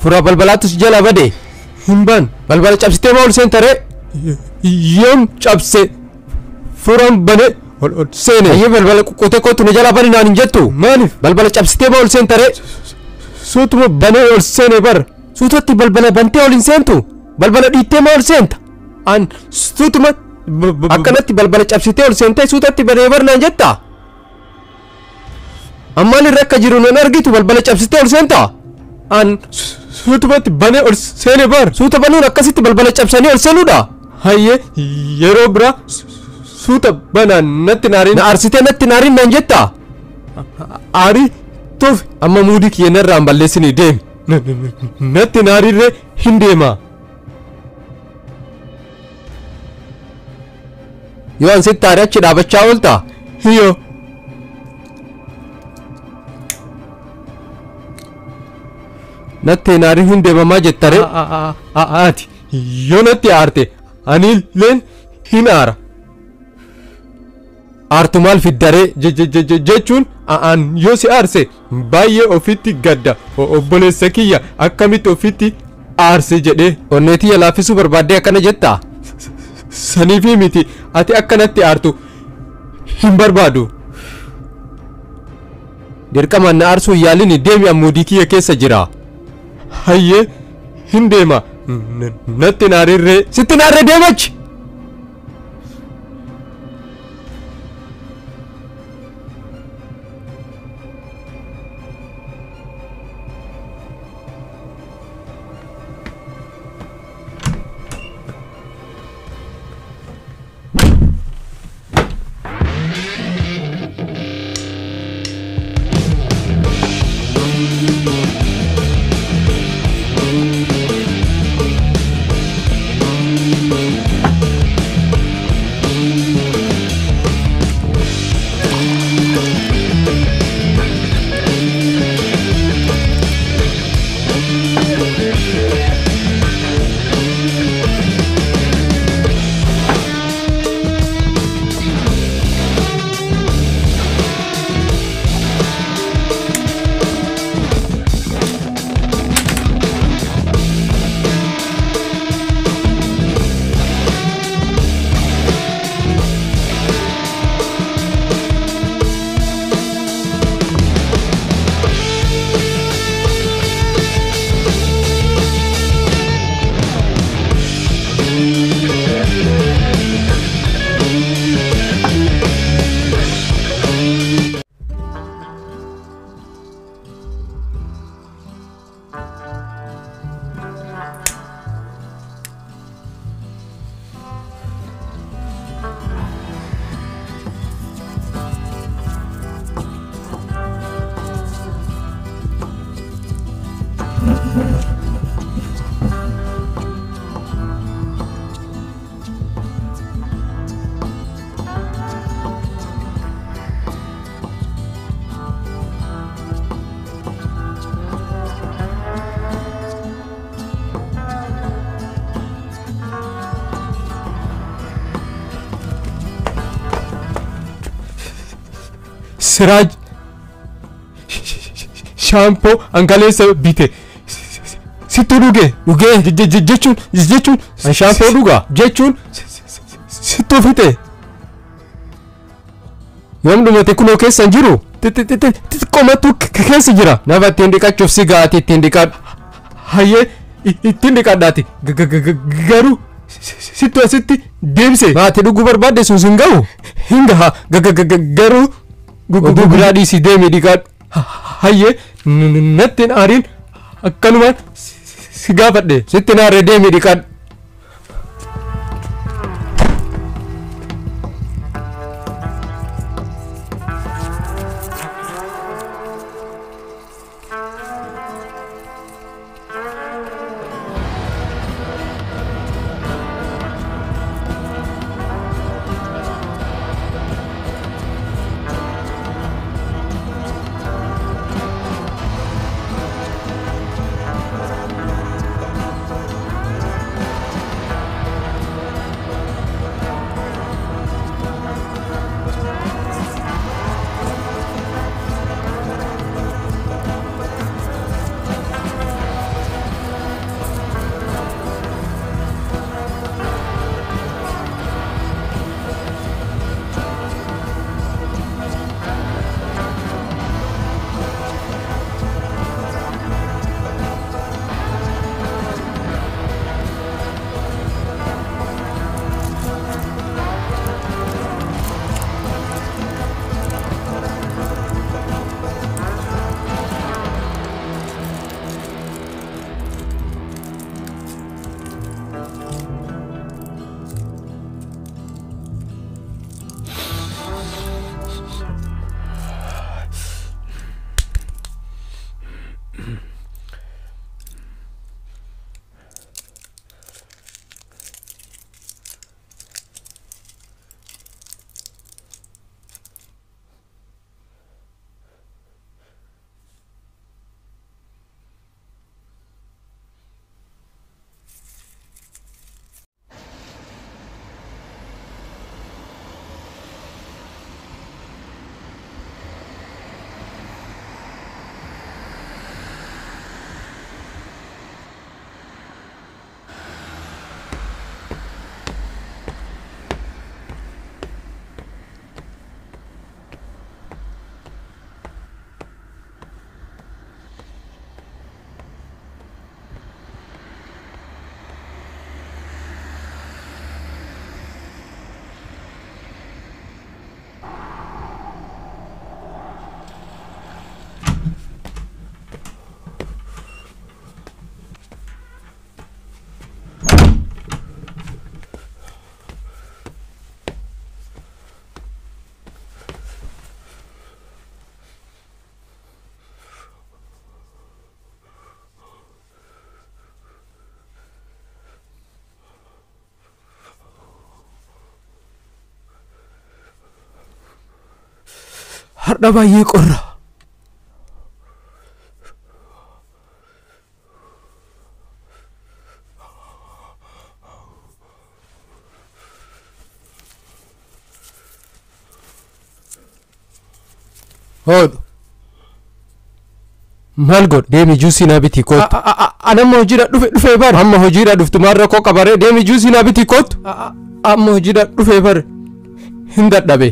fura balbalaatus jala bade himban balbala cabsitee maal seentare yoom cabse furan bane ol seene ayyee balbala qote kootu ne jala bane naan hin jettu maaliif balbala cabsitee maal seentare suutuma bane ol seene bar suutatti balbala bantee ol hin seentu balbala dhiittee maal seenta an suutuma akkanatti balbala cabsitee ol seentee suutatti banee bar naan jetta ammaan irra akka jiru nan argitu balbala cabsitee ol seenta an suutumatti banee ol seene bar suuta banuun akkasitti balbala cabsanii ol seenuudha hayyee yeroo bira suuta banaan natti naariin na arsitee natti naariin naan jetta aarii toof amma muudii kiyyeenarraa hin balleessinii deemi natti naariirree hin deema yoo an sitti aarii achi dhaabachaa oolta hiyyoo natti naariin hin deemamaa jettare ati yoo natti aarte ani leen hin aara aartu maal fiddaree jechuun an yoo si aarse baay'ee ofitti gadda obboleessa kiyya akkamitti ofitti aarse jedhee onneetiyya laaffisuu barbaaddee akkana jetta saniifi miti ati akkanatti aartu hin barbaadu dirqamaan na aarsuu yaalini deemi ammuudii kiyya keessa jira hayyee hin deema natti naarirree sitti naarree deemachi Siraaj shampoo angaleessa bite sittu dhugee jechuun shampoo dhugaa jechuun sittu fite yoom dhumate kunoo keessan jiru xixiqqoomattu keessa jira nafa ittiin dhiqachuuf si gaati ittiin dhiqadhu hayyee ittiin dhiqadhaati garuu sittu asitti deebise maati dhuguu barbaadde sun sin ga'u hin gaha garuu guguraa dhiisii deemi dhiqadhu hayyee nattiin aariin akkanumaan si gaafadhe sitti naarree deemi dhiqadhu har'a baay'ee qorra. Hoodhu. Maal godhu? Deemi juusii naa bitii kootu. Anamma hojiidha dhufee bare. Amma hojiidha dhuftu maal rakkoo qabaree deemi juusii naa bitii kootu. Amma hojiidha dhufee bare. Hin dadhabe.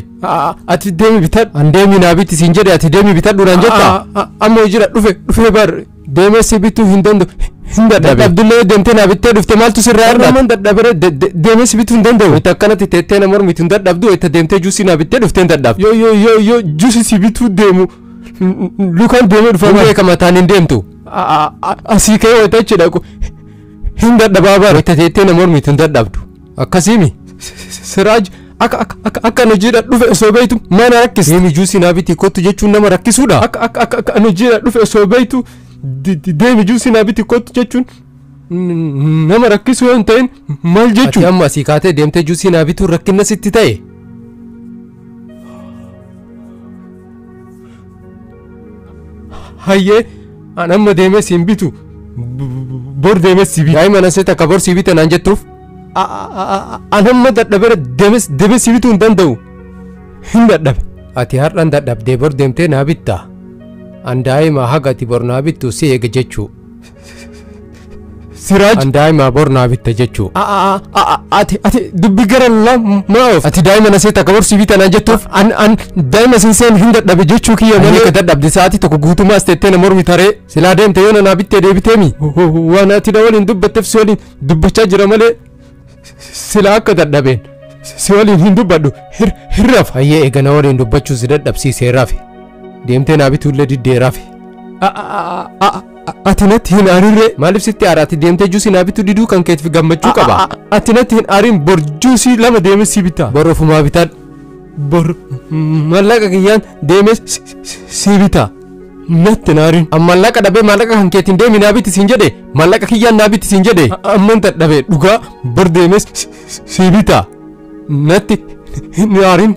Ati deemi bitadhu. An deemi naa biti siin jedhe ati deemi bitadhu naan jetta. Amma hojiidha dhufee bare. Deemee si bituu hin danda'u. Hin dadhabe. Abdullee deemtee naa bittee dhufte maaltu sirraa irraa? Namoonni dadhabere deemee si bituu hin danda'u. Itti akkanatti teettee nama mormitu hin dadhabdu itti deemtee juusii naa bittee dhuftee hin dadhabdu. Yoo juusii si bituu deemu lukaan deemee dhufa beekama taan hin deemtu. Asii ka'ee wayita achi dhaqu hin dadhabaa bara. Itti teettee nama mormitu hin dadhabdu. Akkasiimi. Siraaj akka hojiidha dhufe osoo beektu mana rakkisa. Deemi juusii naa bitii kottu jechuun nama rakkisuudha. Akka hojiidha dhufe osoo beektu deemi juusii naa bitii kottu jechuun nama rakkisu yoo hin ta'in maal jechuudha? Ati amma asii kaatee deemtee juusii naa bituun rakkina sitti ta'e. Hayyee an amma deemee siin bitu bor deemee si bitu. Daa'ima nasee takka bor si bita naan jettuuf. An amma dadhabere deemee si bituu hin danda'u. Hin dadhabe. Ati har'an dadhabdee bor deemtee naa bittaa. An daa'ima haga ati bor naa bittu si eega jechuu. Siraaj. An daa'ima bor naa bitta jechuu. Ati dubbi gara maa of. Ati daa'ima nasee takka bor si bita naan jettuuf. An daa'ima sinseen hin dadhabe jechuu kiyya malee. Ani ka dadhabde sa'aatii tokko guutummaa asteettee na mormi taree. Silaa deemte yoo naa bittee deebiteemi. Waan ati na waliin dubbatteef si waliin dubbachaa jira malee. Sila akka dadhabeen si waliin hin dubbadhu hirraaf. Hayyee eega na waliin dubbachuu si dadhabsiisee rafe. Deemtee naa bituullee diddee rafe. Ati natti hin aarirree maaliif sitti aara? Ati deemtee juusii naa bituu diduu kan keetiif gammachuu qaba. Ati natti hin aariin bor juusii lama deemee si bitaa. Bor ofumaa bitadhu. Bor mallaqa kiyyaan deemee si bitaa. Natti hin aariin. An mallaqa dhabee mallaqa kan keetiin deemi naa biti siin jedhe mallaqa kiyyaan naa biti siin jedhe. Amman dadhabee dhugaa bor deemee si bitaa. Natti hin aariin.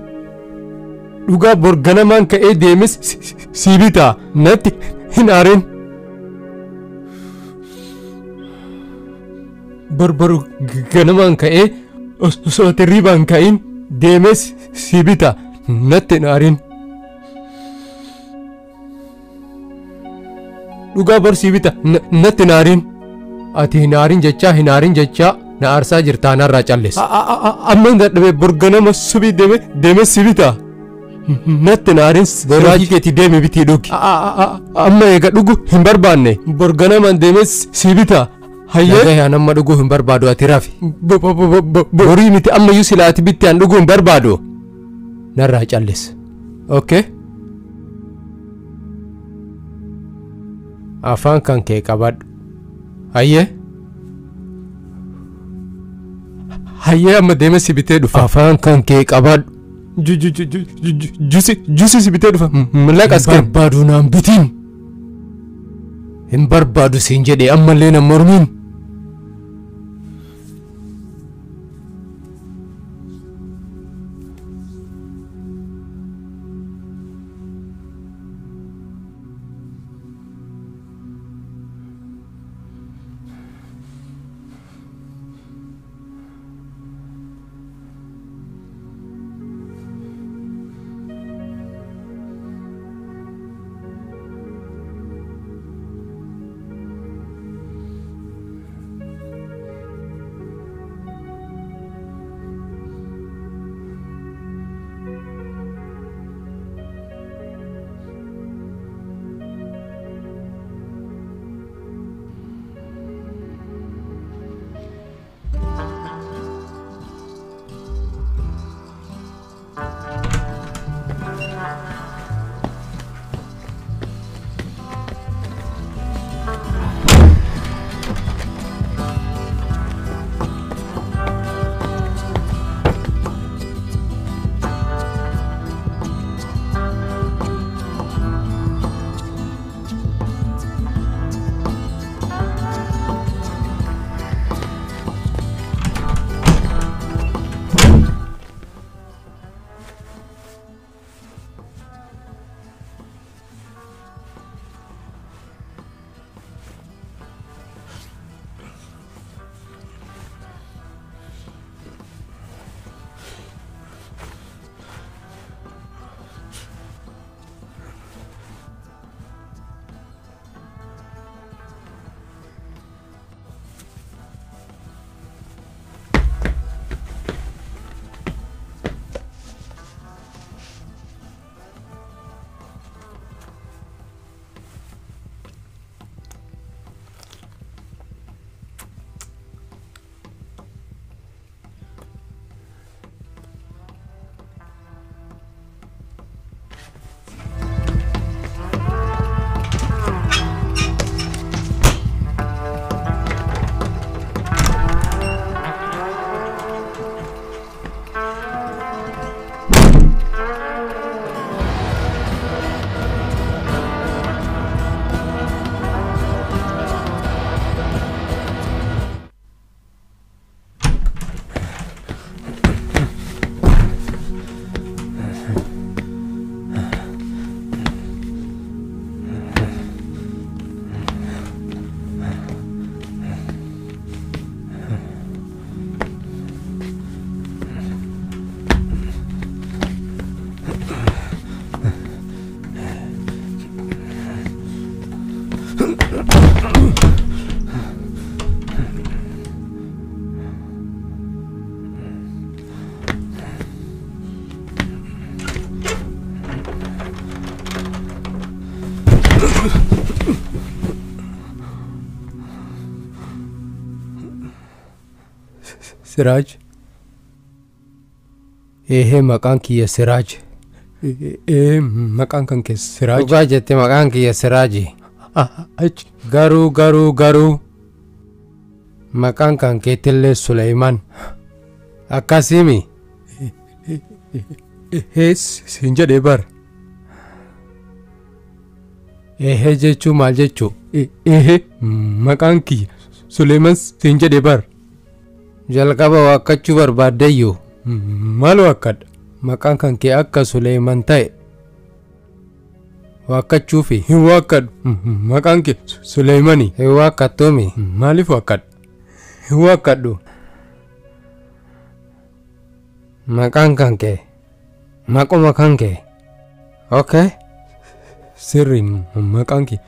Dhugaa bor ganamaan ka'ee deemee si bitaa. Natti hin aariin. Bor ganamaan ka'ee osoo hirribaan ka'in deemee si bitaa. Natti hin aariin. Dhugaa bor si bita natti hin aariin. Ati hin aarin jechaa na aarsaa jirtaa narraa calleessa. Amma hin dadhabee bor ganama subii deemee si bitaa. Natti hin aarin. Siraajii keetii deeme bitii dhugi. Amma eega dhugu hin barbaanne bor ganamaan deemee si bitaa. Hayyee. Nagayaan amma dhuguu hin barbaadu ati rafi. Borii miti ammayyuu silaa ati bitti an dhuguu hin barbaadu. Narraa calleessa. Okay. Afaan kan kee qabadhu. Hayyee. Hayyee amma deemee si bitee dhufa. Afaan kan kee qabadhu. Juusi si bitee dhufa. Mallaqa as kennu. Hin barbaadu naan bitiin. Hin barbaadu siin jedhee ammallee na mormiin. Siraaj. Ehe maqaan kiyya Siraaj. Maqaan kan kee Siraaj. Dhugaa jette maqaan kiyya Siraaji. Garuu. Maqaan kan keetillee Suleymaan. Akkasimi. Siin jedhee bar. Ehe jechuu maal jechuu? Maqaan kiyya Suleymaan siin jedhee bar. Jalqaba waakkachuu barbaaddeeyyuu. Maal waakkadha? Maqaan kan kee akka Suleymaan ta'e waakkachuufi. Hin waakkadhu. Maqaan kee Suleymaanii. Hin waakkattuumi. Maaliif waakkadha? Hin waakkadhu. Maqaan kan kee maquma kan kee. Okay. Sirri maqaan kee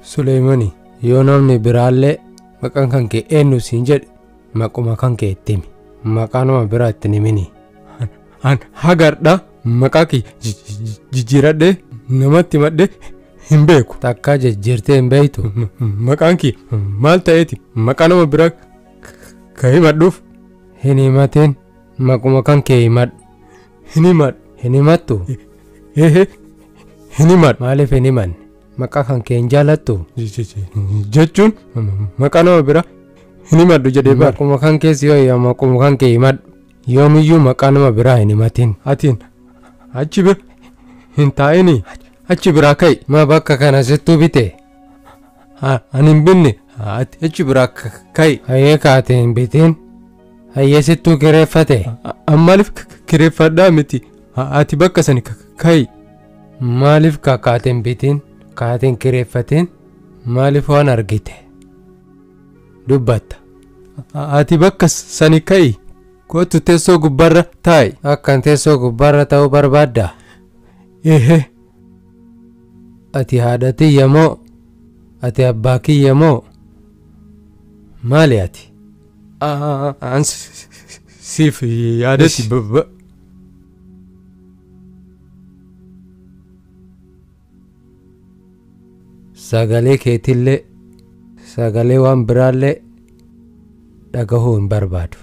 Suleymaanii. Yoo namni biraallee maqaan kan kee eenyu siin jedhe maquma kan kee itti himi. Maqaa nama biraa itti himini. Hagardha maqaa kee jijjiiradhee namatti himadhee hin beeku. Takka jijjiirtee hin beektu. Maqaan kee maal ta'eeti maqaa nama biraa ka himadhuuf? Hin himatin. Maquma kan kee himadhu. Hin himadhu. Hin himattu. Hin himadhu. Maaliif hin himanne? Maqaa kan kee hin jaalattu? Jechuun maqaa nama biraa hin himadhu jedhee bara. Maquma kan keessa yoo maquma kan kee himadhu. Yoomiyyuu maqaa nama biraa hin himatin. Atiin achi bira hin taa'inii achi biraa ka'i. Ma bakka kana sittuu bite? Ani hin binne achi biraa ka'i. Hayyee kaate hin bitin. Hayyee sittuu kireeffate. Maaliif kireeffadhaa miti? Ati bakka sani ka'i. Maaliif kaate hin bitin? Kaateen kireeffatin? Maaliif waan argite? Dubbatta. Ati bakka sani ka'i. Kootu teessoo gubbarra taa'i. Akkan teessoo gubbarra ta'uu barbaadda? Ati haadha tiyya moo? Ati abbaa kiyya moo? Maali ati? An siif yaadati. Sagalee keetillee sagalee waan biraallee dhagahuu hin barbaadu.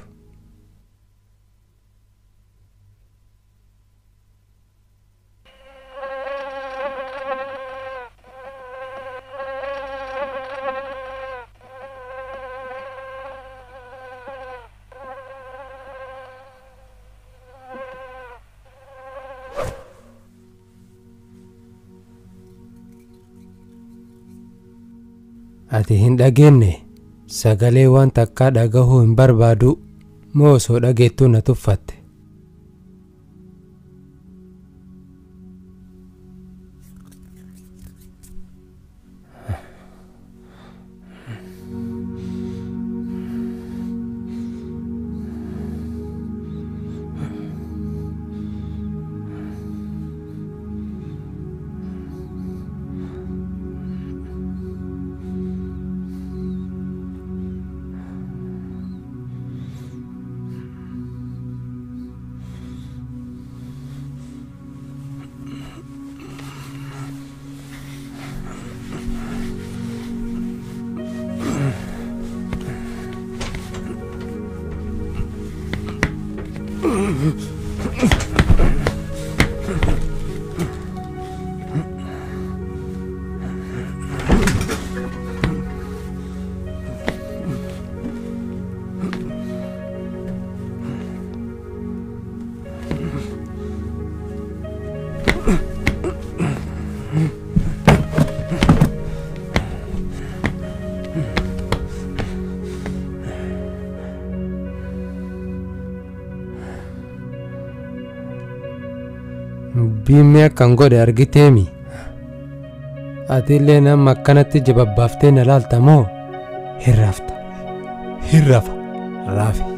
Ati hin dhageenye sagalee waan takkaa dhagahuu hin barbaadu moo osoo dhageettuu na tuffatte? Biimee akkan godhe argiteemi. Atillee nama akkanatti jababbaaftee na laalta moo hin rafta? Hin rafa. Raafi.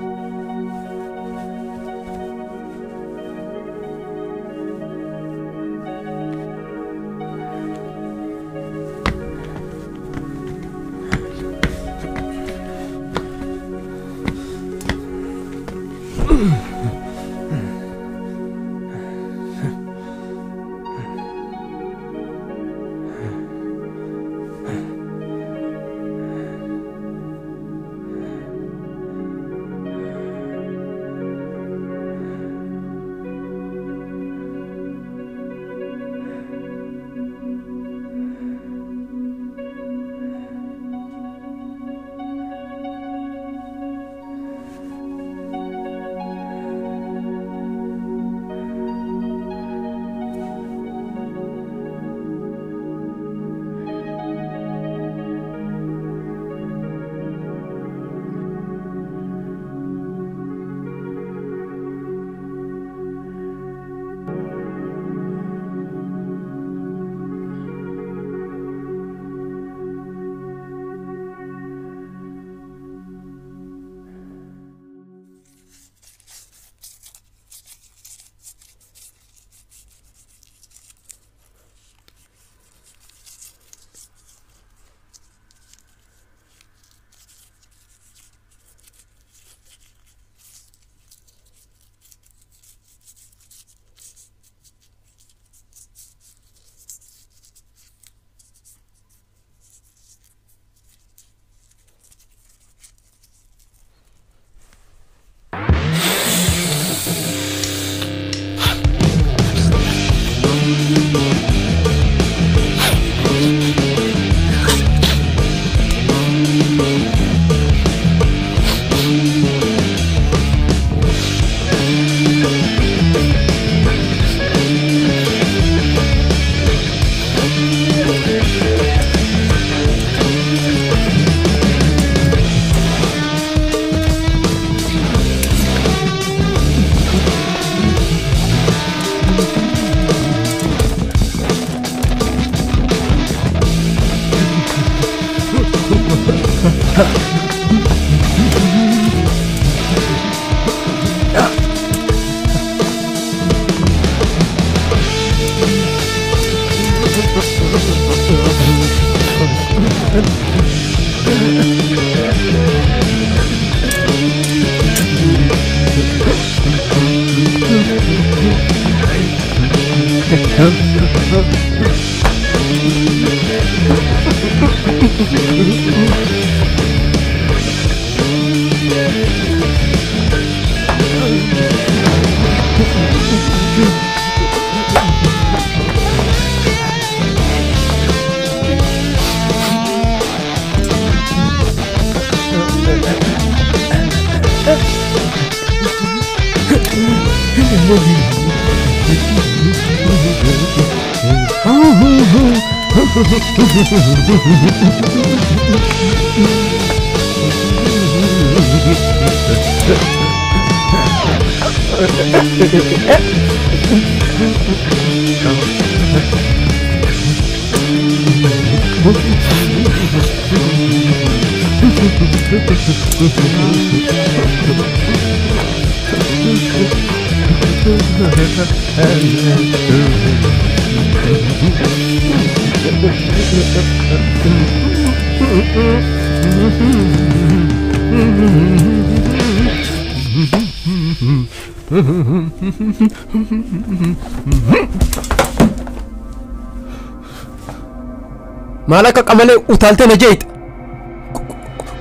Malaka qamalee utaalte na jeeyta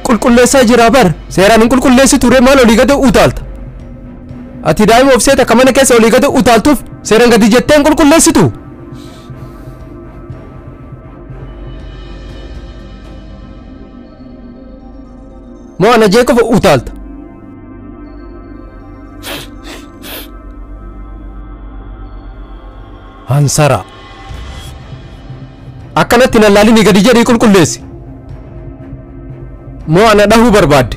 qulqulleessaa jira bar seeraan hin qulqulleessi ture maal olii gadi utaalta ati daa'ima ofseeta kamana keessa olii gadi utaaltuuf seeraan gadi jettee hin qulqulleessitu moo ana jee qofa utaalta hansara akkanatti na laalini gadi jedhii qulqulleessi moo ana dhahuu barbaadde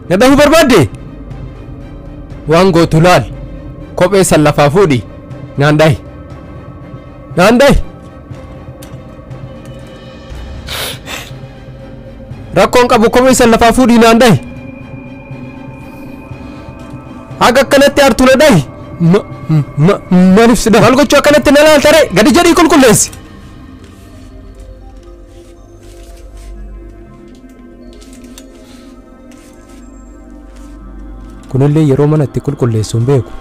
na dhahuu barbaadde waan gootu laal kophee san lafaa fuudhi naan dhahi rakkoon qabu kophee san lafaa fuudhi naan dhahi aga kanatti artu na dhahi maaliif sida maal gochuu akkanatti na laaltare gadi jedhii qulqulleessi kunillee yeroo manatti qulqulleessu hin beeku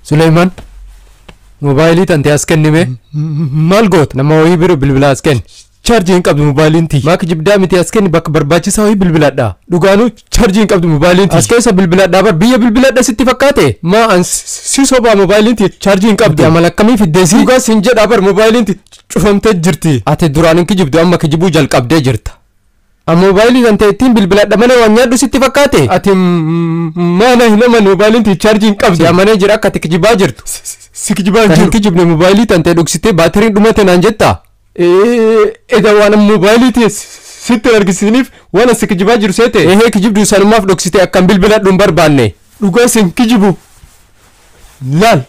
Suleyman mobaayilii tante as kennime maal goota nama wayii bira bilbila as kenni charjiin qabdu mobaayiliin tii maaka jibdaa miti as kenni bakka barbaachisaa wayii bilbiladhaa dhugaanuu charjiin qabdu mobaayiliin tii as keessa bilbiladhaa bar biyya bilbiladha sitti fakkaate maa an si sobaa mobaayiliin tii charjiin qabdu amala akkamii fiddeesii dhugaas hin jedhaa bar mobaayiliin tii cufamtee jirti ati duraan hin kijibdu amma kijibuu jalqabdee jirta mobaayilii tante ittiin bilbiladha malee waan nyaadhu sitti fakkaate ati maana hin aman mobaayiliin tii charjiin qabdu amanee jira akka ati kijibaa jirtu si kijibaa jiru kijibne mobaayilii tante dhugsitee baatiriin dhumate naan jettaa eda waan mobaayilii tii sitti argisiniif waan si kijibaa jiru seete ehee kijibdu sanumaaf dhoksitee akkan bilbiladhu hin barbaanne dhugaa sin kijibu laal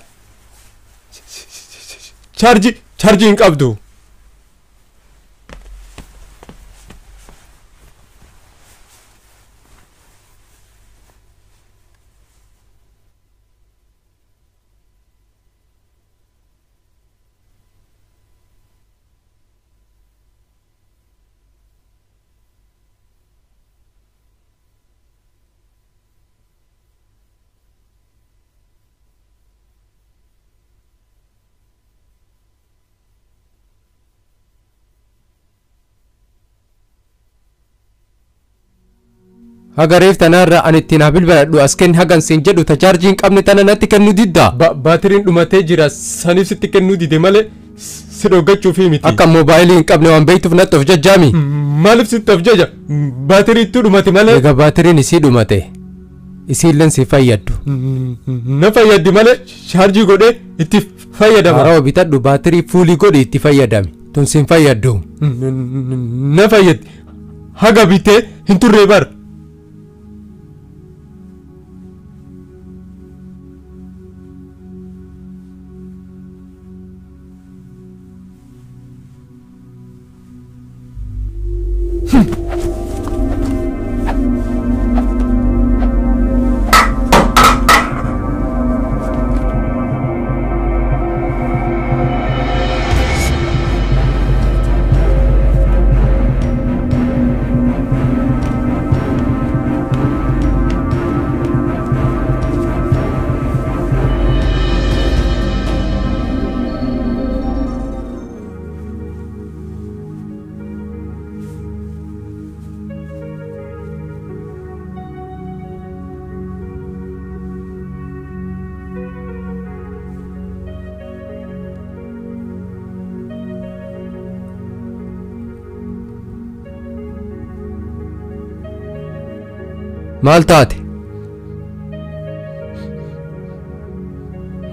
charjiin qabdu haga reef tanarra an ittiin haa bilbiladhu as kenni hagan siin jedhu ta charjiin qabne tana natti kennu didda baatiriin dhumatee jira saniif sitti kennuu dide malee si dhoggachuufi miti akka mobaayilii hin qabne waan beektuuf natti of jajjaami maaliif sitti of jaja baatirii itti dhumate malee egaa baatiriin isii dhumate isiilleen si fayyaddu na fayyaddi malee charjii godhee itti fayyadama harawa bitadhu baatirii fuulii godhi itti fayyadami tun siin fayyaddu na fayyaddi haga bitee hin turree bar maal taate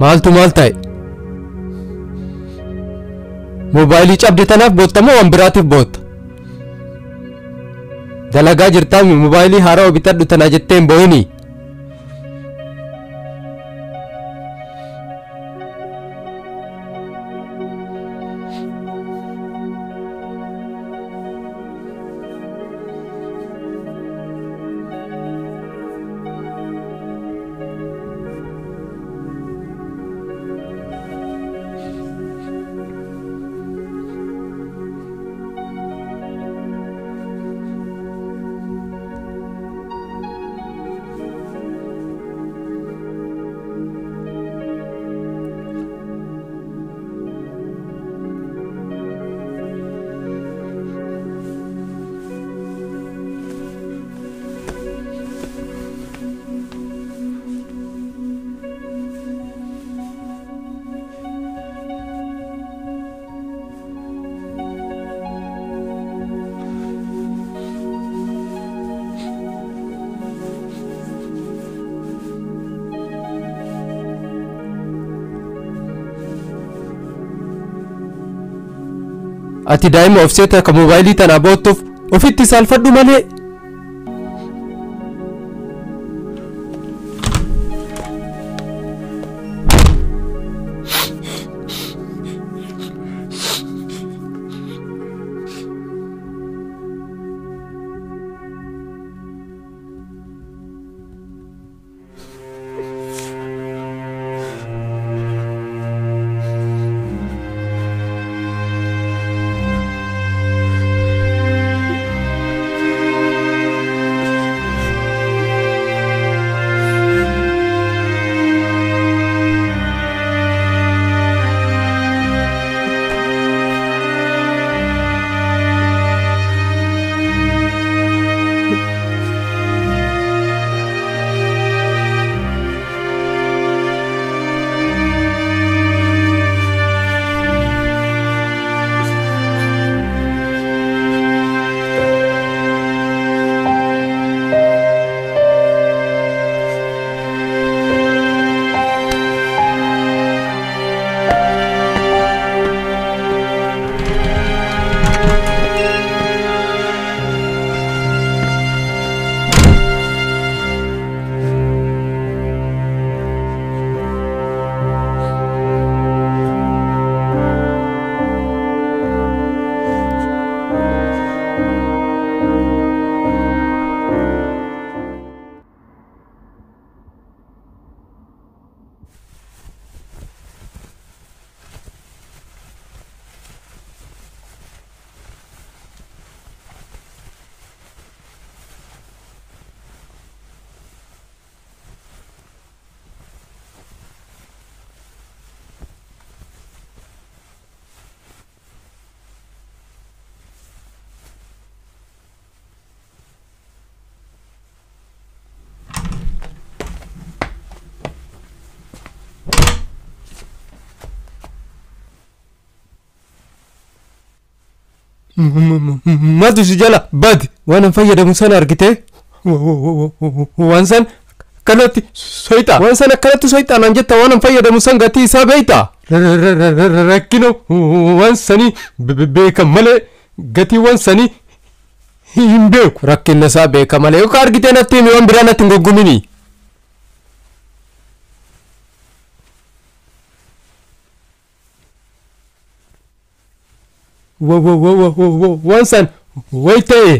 maaltu maal ta'e mobaayilii cabde tanaaf bootta moo waan biraatiif bootta dalagaa jirtaami mobaayilii haaraa bitadhu tanaa jettee hin boo'inii ati daa'ima of seeta ka mobaayilii tanaa boottuuf ofitti saalfadhu malee maaltu si jala badi waan an fayyadamu sana argite waan san kanatti soyta waan san akkanatti soytaanaan jetta waan an fayyadamu san gatii isaa beeyta rakkino waan sanii beeka malee gatii waan sanii hin beeku rakkina isaa beeka malee yookaan argitee natti himi waan biraa natti hin goggumini. Waan san wayta'e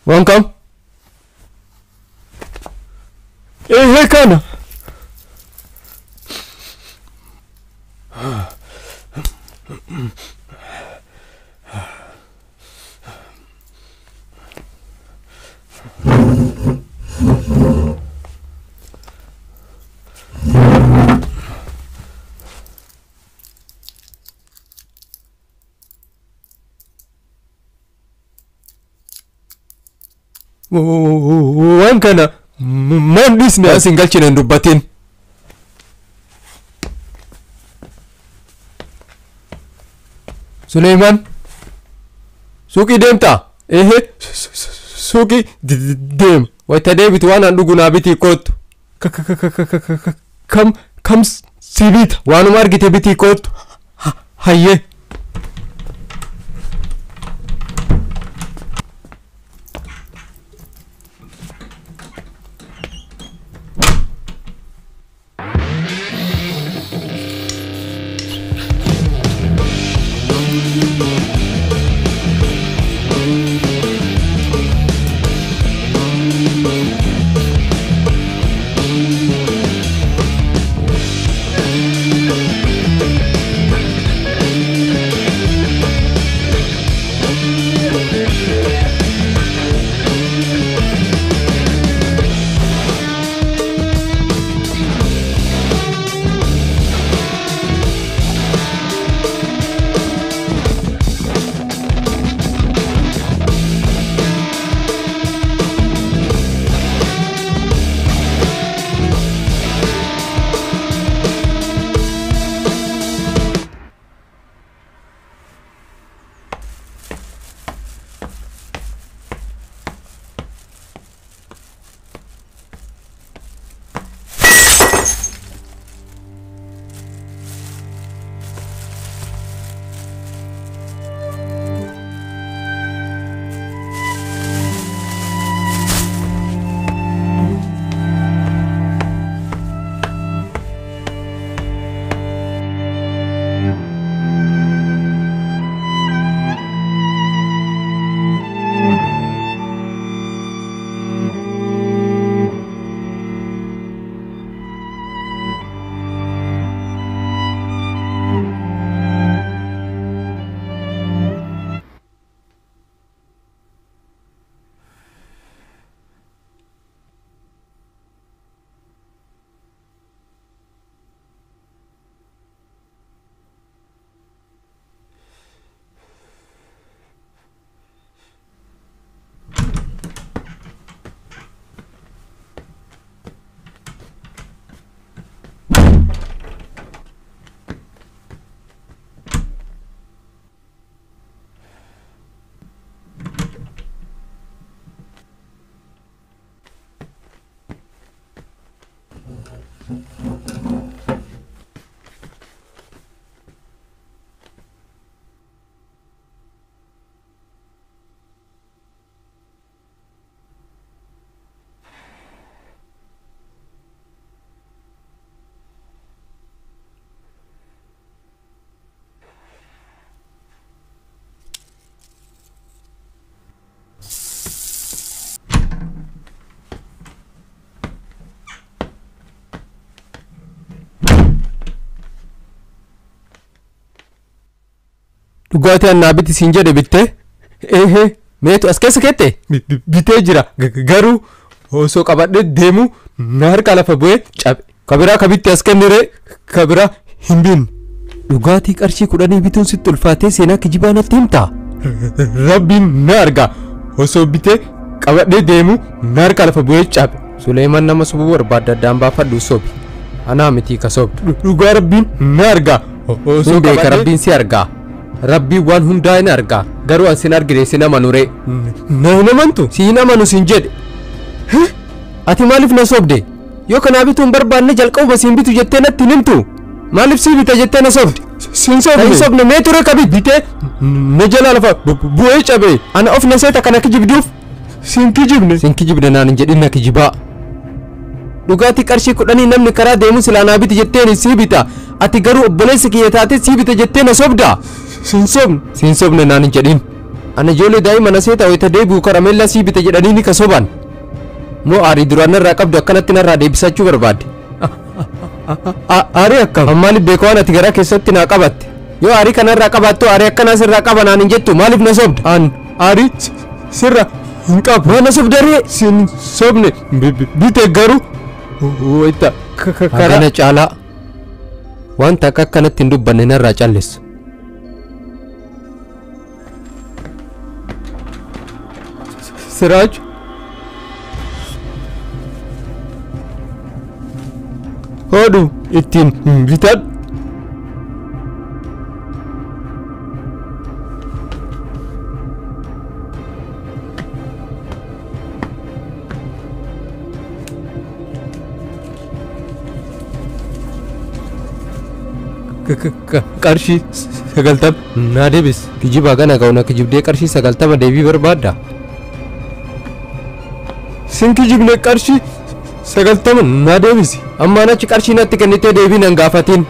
waan kam kana waan kana maan dhisne asin galchine hin dubbatin. Suleymaan suuqii deemta? Suuqii deem wayta deebitu waan an dhugu naa bitii kootu kam si bita waanuma argite bitii kootu hayyee. dhugaatii annaa biti siin jedhe bitte meetu as keessa keette bitee jira garuu osoo qabadhe deemu na harka lafa bu'ee cabe kabiraa kabitti as kennire kabiraa hin binne. Dhugaatii qarshii 10 bituun sitti ulfaatee seenaa kijibaa natti himta. Rabbiin na arga osoo bitee qabadhe deemu na harka lafa bu'ee cabe. Suleymaan nama sobuu barbaadda addaan baafadhu sobi anaa miti ka sobdu dhugaa rabbiin na arga osoo beeka rabbiin si arga rabbii waan hundaa hin argaa garuu an sin argine sin amanure na hin amantu siin amanu sin jedhe ati maaliif na sobde yoo kanaa bituu hin barbaanne jalqabuma siin bitu jettee natti himtu maaliif sii bita jettee na sobde sin sobne mee ture kabit bitee na jalaa lafa bu'ee cabee ana of na seeta kana kijibduuf sin kijibne naan hin jedhin na kijibaa dhugaatii qarshii 10 namni karaa deemu silaa naa biti jetteen sii bita ati garuu obboleessi kiyya taate sii bita jettee na sobda sin sobne naan hin jedhin ana ijoollee daa'ima na seeta wayita deebi'u karameellaa sii bita jedhanii ni ka soban moo aarii duraan narraa qabdu akkanatti narraa deebisachuu barbaadde aarii akkam maaliif beeka waan ati garaa keessatti naa qabatte yoo aarii kanarraa qabaattu aarii akkanaa sirraa qaba naan hin jettu maaliif na sobda an aarii sirra hin qabu waan na sobdaree sin sobne bite garuu wayita kana caalaa wanta akkanatti hin dubbanne narraa calleessu Siraaj hodhu ittiin bitadhu qarshii 90 naa deebis kijibaa kana ga'u kijibdee qarshii 90 deebii barbaadda sin kijibne qarshii 90 naa deebisi ammaan achi qarshii natti kennitee deebii nan gaafatiin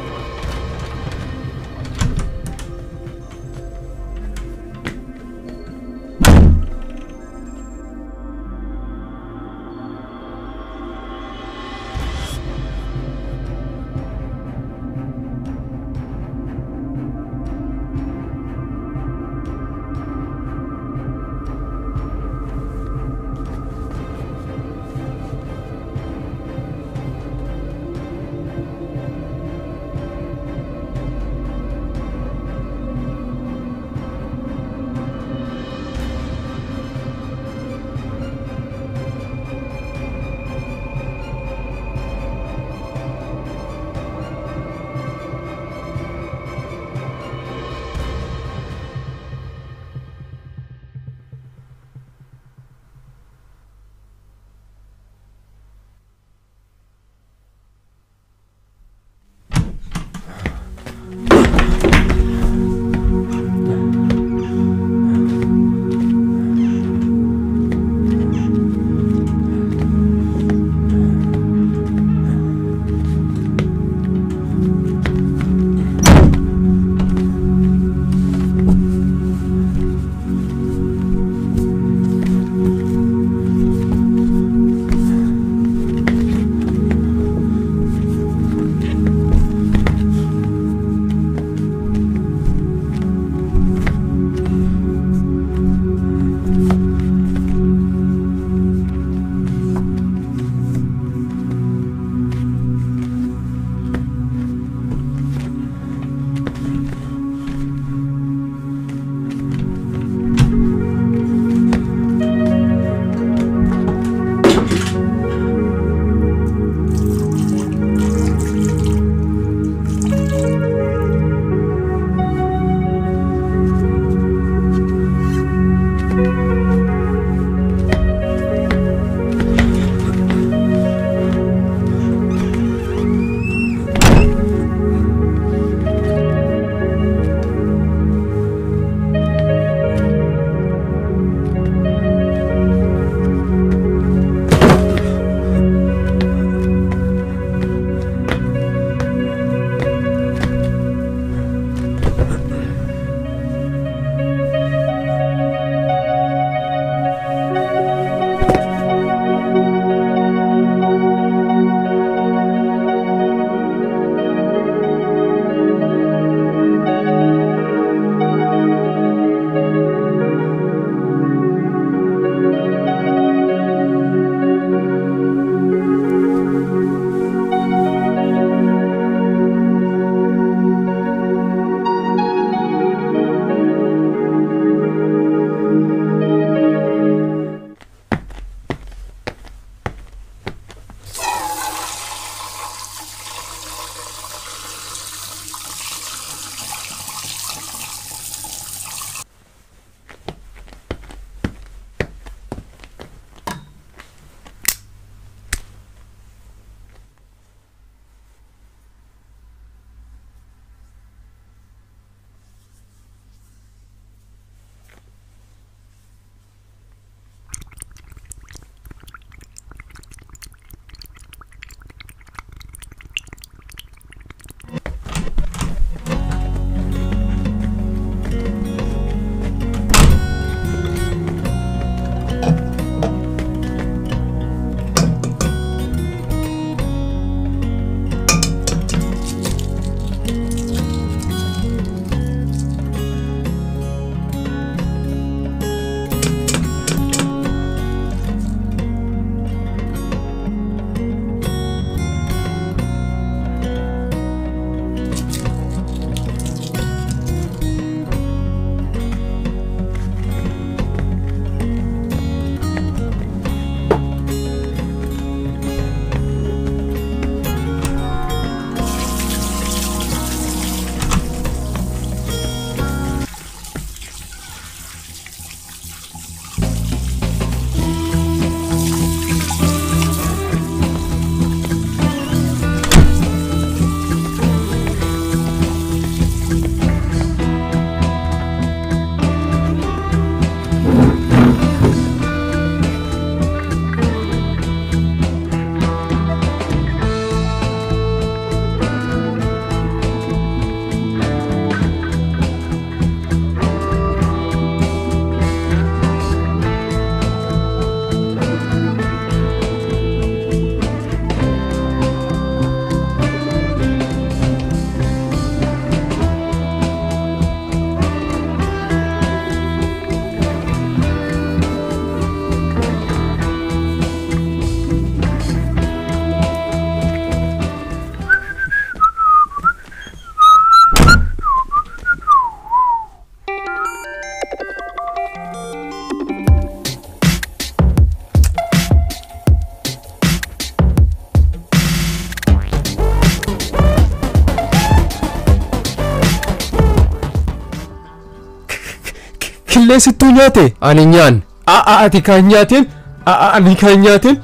killee sittuu nyaate ani nyaan ati kan nyaateen ani kan nyaateen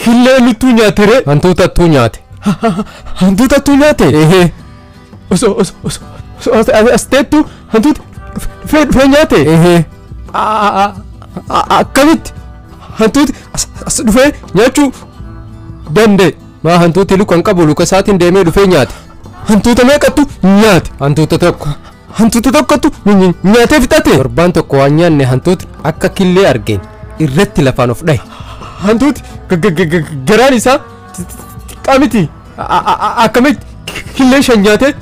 killee nuttuu nyaatere hantuutattuu nyaate hantuutattuu nyaate osoo asteettu hantuuti dhufee nyaate akkamitti hantuuti as dhufee nyaachuu danda'e maa hantuuti lukan qabu luka isaatiin deemee dhufee nyaate hantuuta meeqattu nyaate hantuuta tokkottu nyaatee fixate torbaan tokko waan nyaanne hantuuti akka killee argeen irratti lafaan of dhahe hantuuti garaan isaa xiqqaa miti akkamitti killee shan nyaatee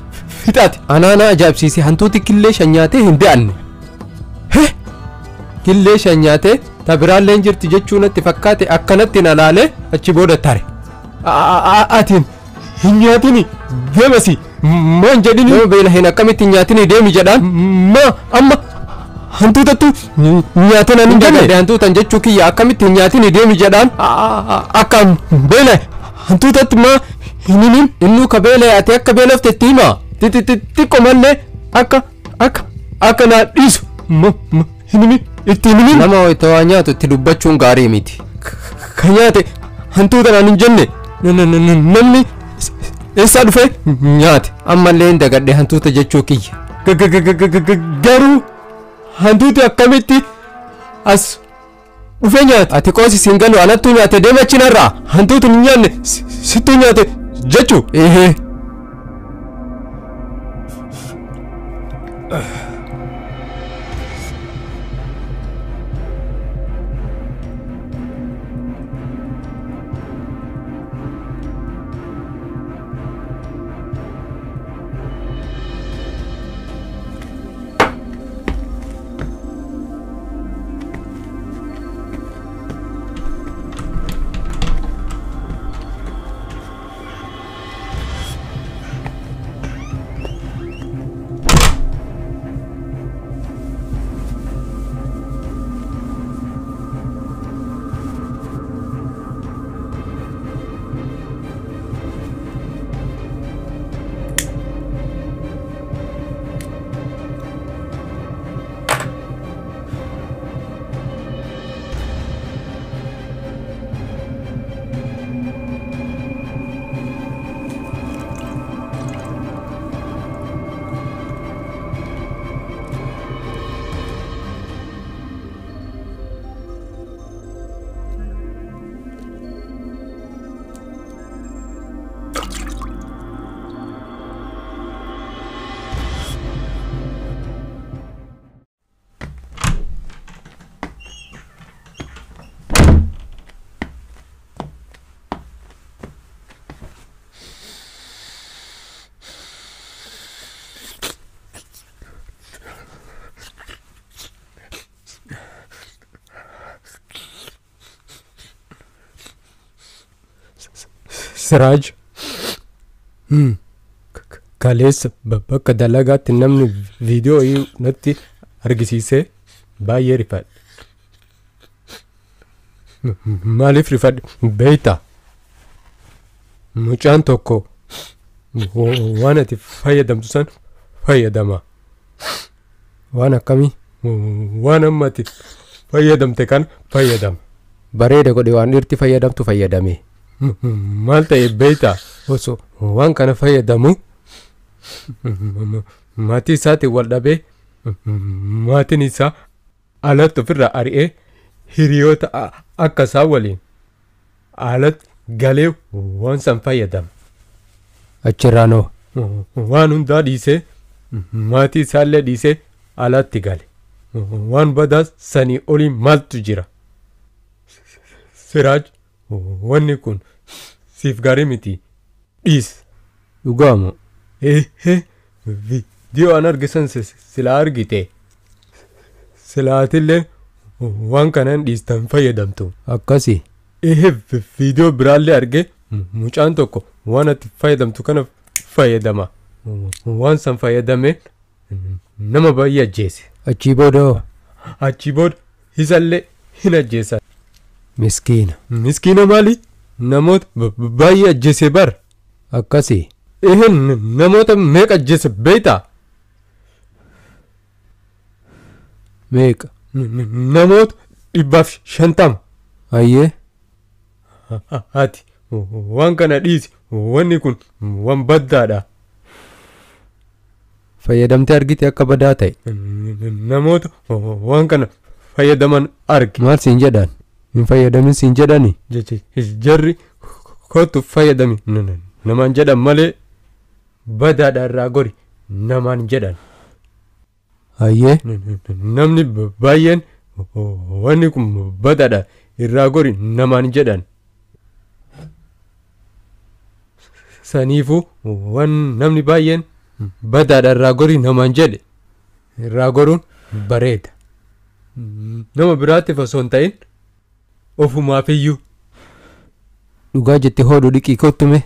fixate anaana ajaa'ibsiise hantuuti killee shan nyaatee hin de'anne killee shan nyaatee tabiraallee jirti jechuu natti fakkaate akkanatti na laalee achi booda tare atiin hin nyaatini deemasi maan jedhini yoo beela hin akkamitti nyaatini deemi jedhaan maa amma hantuutattu nyaatan ani jenne hantuutan jechuu kiyya akkamitti nyaatini deemi jedhaan akkaan beela hantuutatti maa hinin innuu ka beela ati akka beelafte itti hima xiqqo mallee akka naa dhiisu hinimi itti himi nama wayita waa nyaatu itti dubbachuun gaarii miti ka nyaate hantuutan ani jenne namni eessaa dhufee nyaate ammallee hin dagadhe hantuuta jechuu kiyya garuu hantuuti akkamitti as dhufee nyaate ati qoosi siin galu anattuu nyaate deema achinarraa hantuuti hin nyaanne sittuu nyaate jechuu Siraaj kaleessa bakka dalagaatti namni viidiyoo natti argisiisee baay'ee rifadhe. Maaliif rifadhe beektaa? Mucaan tokko waan ati fayyadamtu san fayyadama. Waan akkamii? Waan amma ati fayyadamte kan fayyadama. Bareeda godhe waan dhirti fayyadamtu fayyadame. Maal ta'e beektaa? Osoo waan kana fayyadamu maatii isaatiin wal dhabee maatiin isaa alatti ofirraa ari'ee hiriyoota akka isaa waliin alatti galee waan san fayyadama. Achirraanoo waan hundaa dhiisee maatii isaallee dhiisee alatti gale. Waan badaa sanii oliin maaltu jira? Siraaj wanni kun siif gaarii miti dhiis. Dhugaamu viidiyoo an argisan sila argite silaatillee waan kanaan dhiistan fayyadamtu. Akkasii viidiyoo biraallee arge mucaan tokko waan ati fayyadamtu kana fayyadama. Waan san fayyadame nama baay'ee ajjeese. Achii booda isallee hin ajjeesan. Miskiina maali? Namoota baay'ee ajjeese bar. Akkasii. Namoota meeqa ajjeese beektaa? Meeqa? namoota 150. Hayyee Ati waan kana dhiisi, wanni kun waan baddaadha. fayyadamtee argite akka badaa ta'e. Namoota waan kana fayyadaman arge. Maal siin jedhan? Hin fayyadamin siin jedhani? Jarri kottu fayyadami namaan jedhan malee badaadha irraa gori namaan jedhan. Hayyee Namni baay'een wanni kun badaadha irraa gori namaan jedhan. Saniifuu waan namni baay'een badaadha irraa gori namaan jedhe irraa goruun bareeda. Nama biraatiif osoo hin ta'in ofumaaf iyyuu. dhugaa jette hoodhu dhiqii kottume.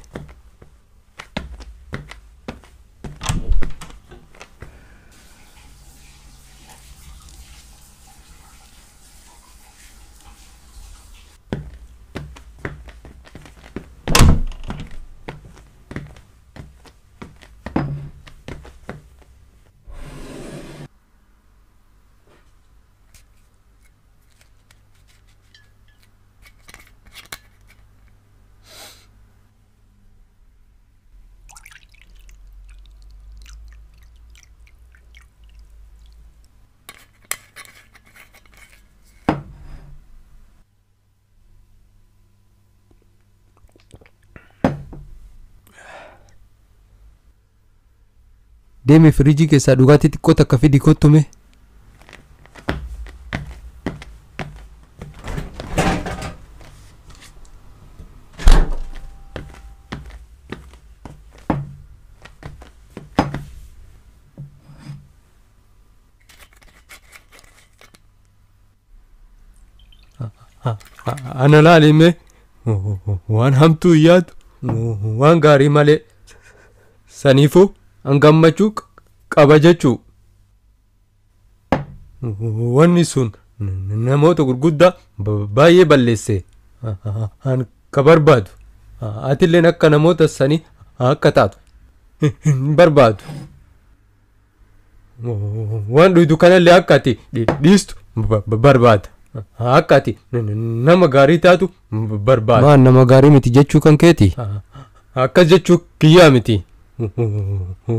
Deemi firiijii keessaa dhugaatii xiqqoo takka fidi kottume. Ana laalime waan hamtuu yaadu waan gaarii malee saniifuu an gammachuu qaba jechuu. Wanni sun namoota gurguddaa baay'ee balleesse an ka barbaadu. Atilleen akka namoota sanii akka taatu hin barbaadu. Waan dhuydu kanallee akka ati dhiistu barbaada. Akka ati nama gaarii taatu barbaada. Maan nama gaarii miti jechuu kan keeti? Akkas jechuu kiyyaa miti.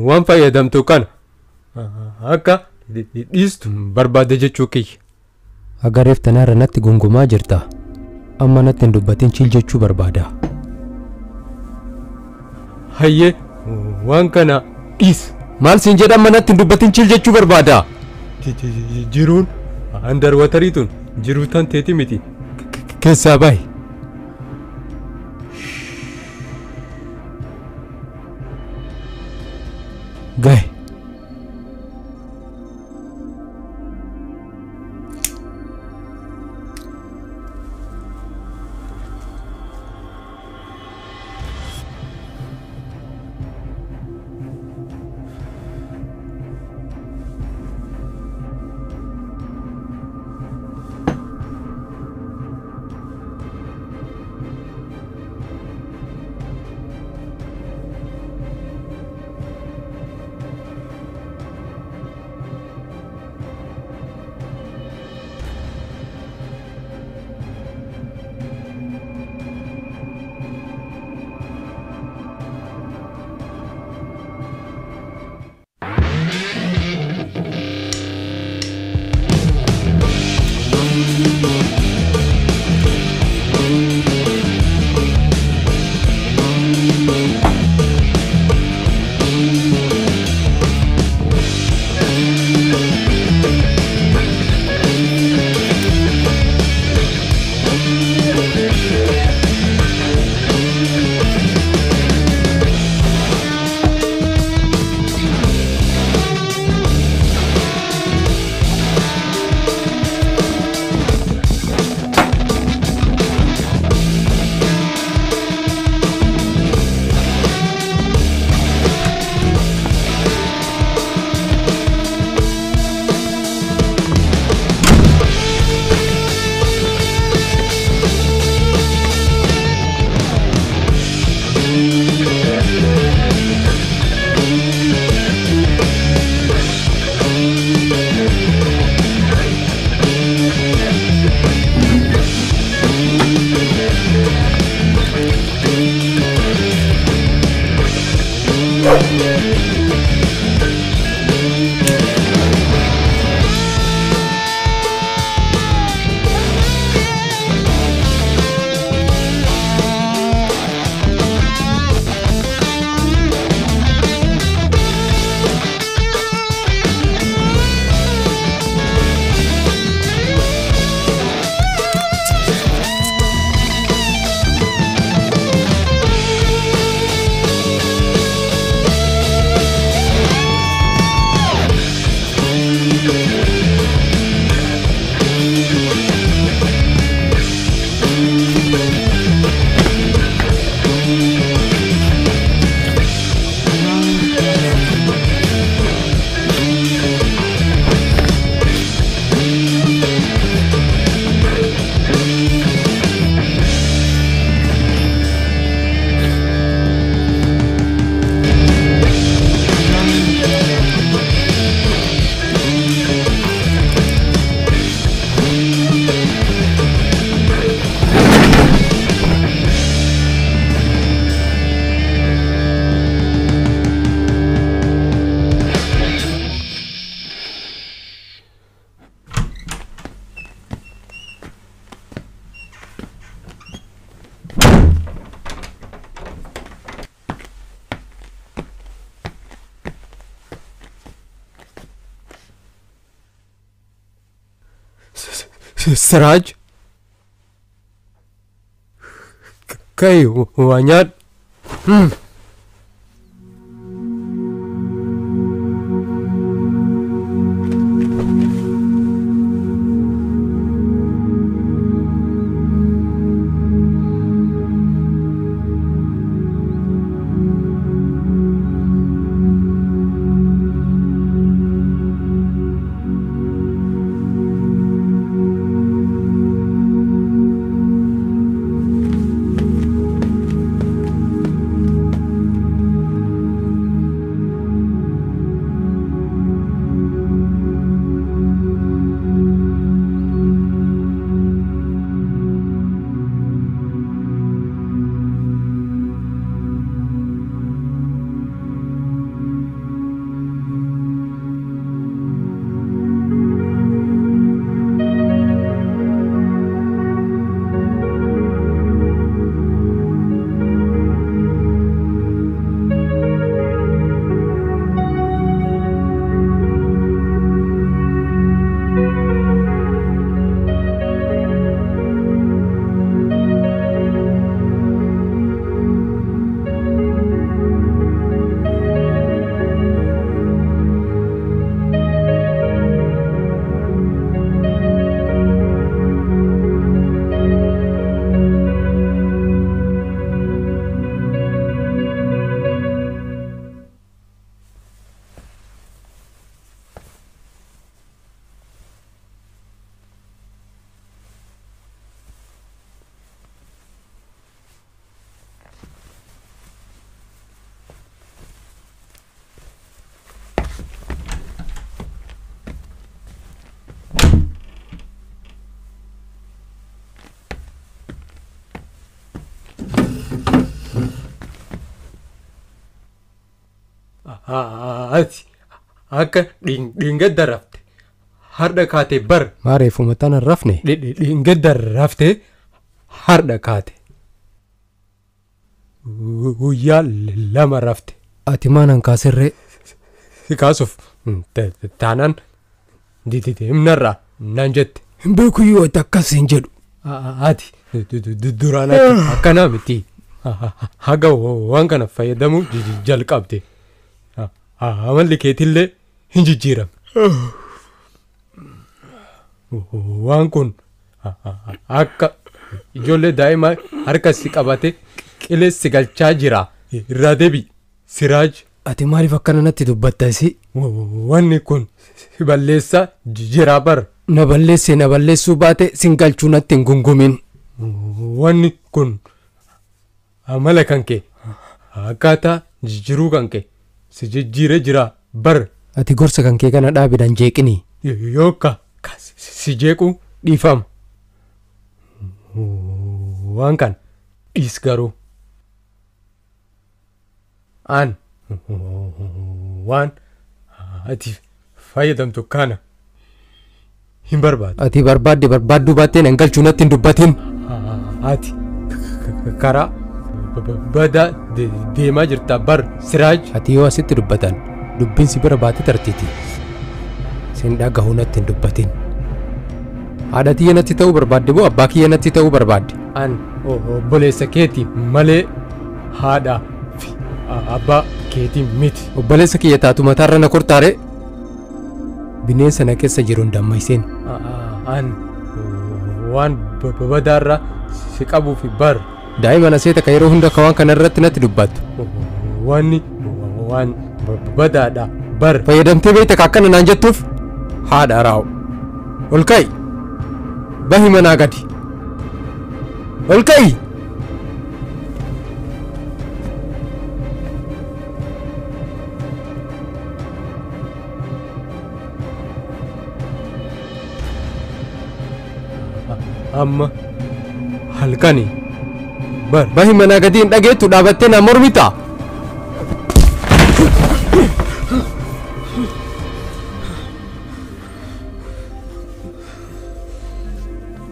Waan fayyadamtu kana akka dhiistu barbaada jechuu kiyya. Agareef tanaarra natti gungumaa jirta. Amma natti hin dubbatin chiil jechuu barbaada. Hayyee waan kana dhiis. Maal siin jedhan amma natti hin dubbatin chiil jechuu barbaada. Jiruun andarwatariitun jiruu tan teeti miti. Keessaa bahi. Gahe. Siraaj kai waa nyaadhu. Ati akka dhingada rafte harda kaate bar. Maareefuma tana rafne. Dhingada rafte harda kaate. Guyyaa lama rafte. Ati maanan kaasirree. Si kaasuuf taanaan himnarraa naan jette. Hin beeku yoo itti akkas hin jedhu. Ati duraan akkanaa miti. Haga waan kana fayyadamuu jalqabde. Amalli keetillee hin jijjiiramne. Waan kun akka ijoollee daa'imaa harka si qabate qilee si galchaa jira. Irraa deebi Siraaj. Ati maaliif akkana natti dubbattasi? Wanni kun si balleessaa jira bar. Na balleessuu baate sin galchuu natti hin gungumin. Wanni kun amala kan kee akkaataa jijjiiruu kan kee si jijjiiree jira bar. Ati gorsa kan kee kana dhaabiidhaan jeeqini. Yookaan si jeequu dhiifama. Waan kan dhiis garuu. Aan waan ati fayyadamtu kana hin barbaadu. Ati barbaadduu baattee nan galchuu natti hin dubbatin. Ati karaa badaa deemaa jirta bar Siraaj. Ati yoo asitti dubbatan dubbiin si bira baatee tartiiti. Sin dhagahuu natti hin dubbatin. Haadha kiyya natti ta'uu barbaadde moo abbaa kiyya natti ta'uu barbaadde? Aan obboleessa keeti malee haadha fi abbaa keetii miti. Obboleessa kiyya taatu mataarra na kortaare. Bineensa na keessa jiru hin dammaysin. Aan waan badaarra si qabuuf bar. Daa'ima naseeta ka yeroo hunda ka waan kana irratti natti dubbattu. Wanni waan badaadha bar. Fayyadamtee beekta ka akkana naan jettuuf haadha raa'u. Ol ka'i. Bahi manaa gadi. Ol ka'i. Amma halkani bar. Bahi manaa gadi hin dhageettu dhaabattee na mormita.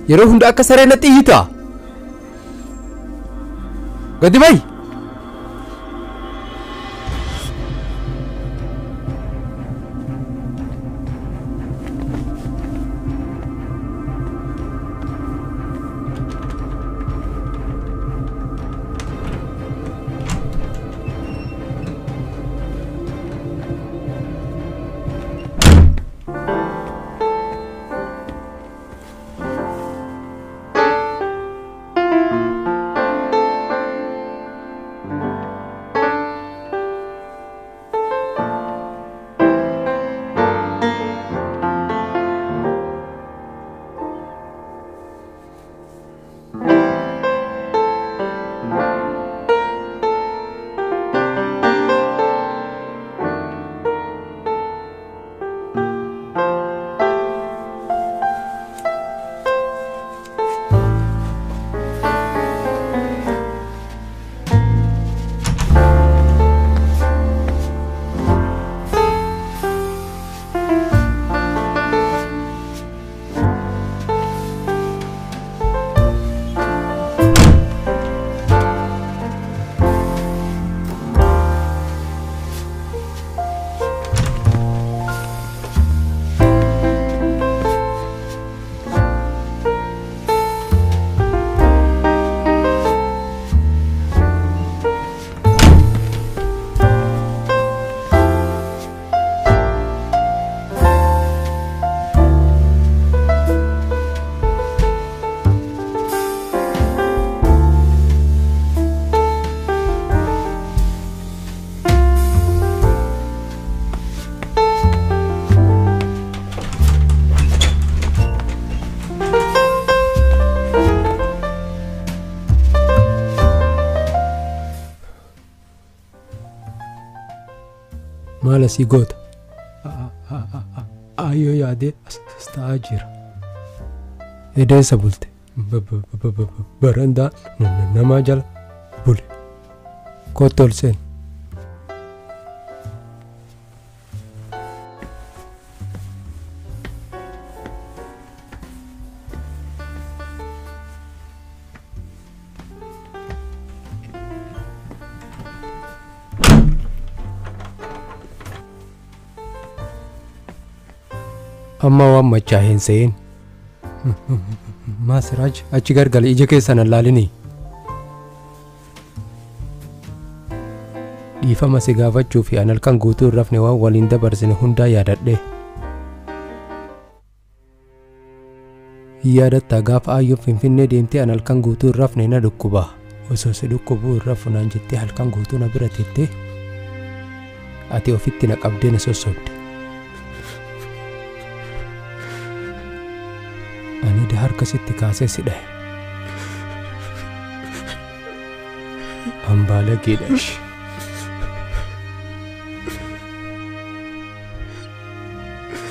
Yeroo hunda akka saree natti iyyita. Gadi bahi. maal asii goota? Ayyoo yaadee as taa'aa jira. Edeessa bulte? Barandaa namaa jala bule. Kottu ol seeni. Amma waan machaa hin se'in. Maasiraaj achi gargale ija keessan allaalinii. Dhiifama si gaafachuu fi an halkan guutuu hin rafne waan waliin dabarsine hundaa yaadadhe. Yaadatta gaafa Ayyoo Finfinnee deemtee an halkan guutuu hin rafne na dhukkuba. Osoo si dhukkubuu hin rafu naan jettee halkan guutuu na bira teettee ati ofitti na qabdee na sossobde. Ani da harka sitti kaasee si dhahe. Ambaala geedhash.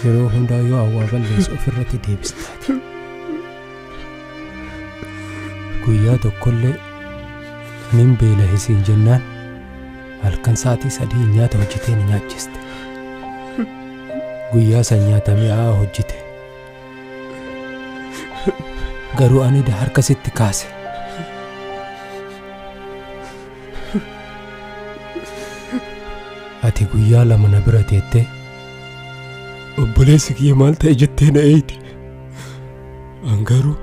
Yeroo hundaa yoo awwaa balleessu ofirratti deebistaati. Guyyaa tokkollee nin beela hisiin jennaan halkan sa'aatii 3 nyaata hojjetee ni nyaachiste. Guyyaa san nyaata mi'aa hojjete. Garuu ani da harka sitti kaase. Ati guyyaa 2 na bira teettee obboleessi kiyya maal ta'e jettee na eeyite. An garuu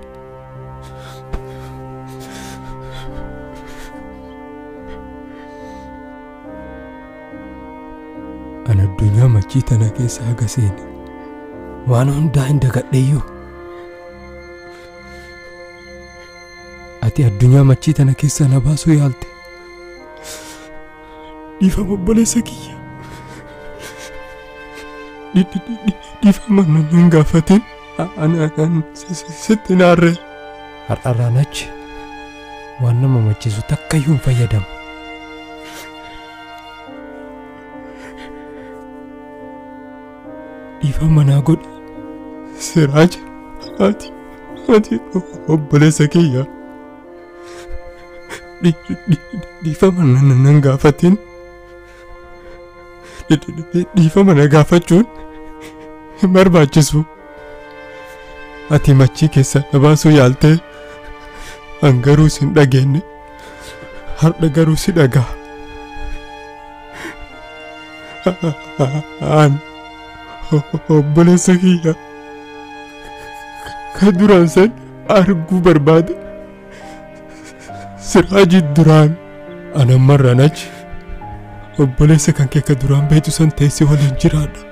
an addunyaa machii tana keessa haga seene waan hundaa hin dagadheeyyuu. Ati addunyaa machii tana keessa na baasuu yaalte. Dhiifama obboleessa kiyya. Dhiifama nan gaafatin. An sitti naarree. Har'arraan achi waan nama machiisu takkayyuu hin fayyadamu. Dhiifama naa godhi. Siraaja ati obboleessa kiyya. Dhiifama nan gaafatin. Dhiifama na gaafachuun hin barbaachisu. Ati machii keessa na baasuu yaaltee an garuu sin dhageenye. Har'a garuu si dhagaa. An obboleessa kiyya ka duraan san arguu barbaade. Siraaji duraan an ammarraan achi obboleessa kan kee ka duraan beektu san teessee waliin jiraadha.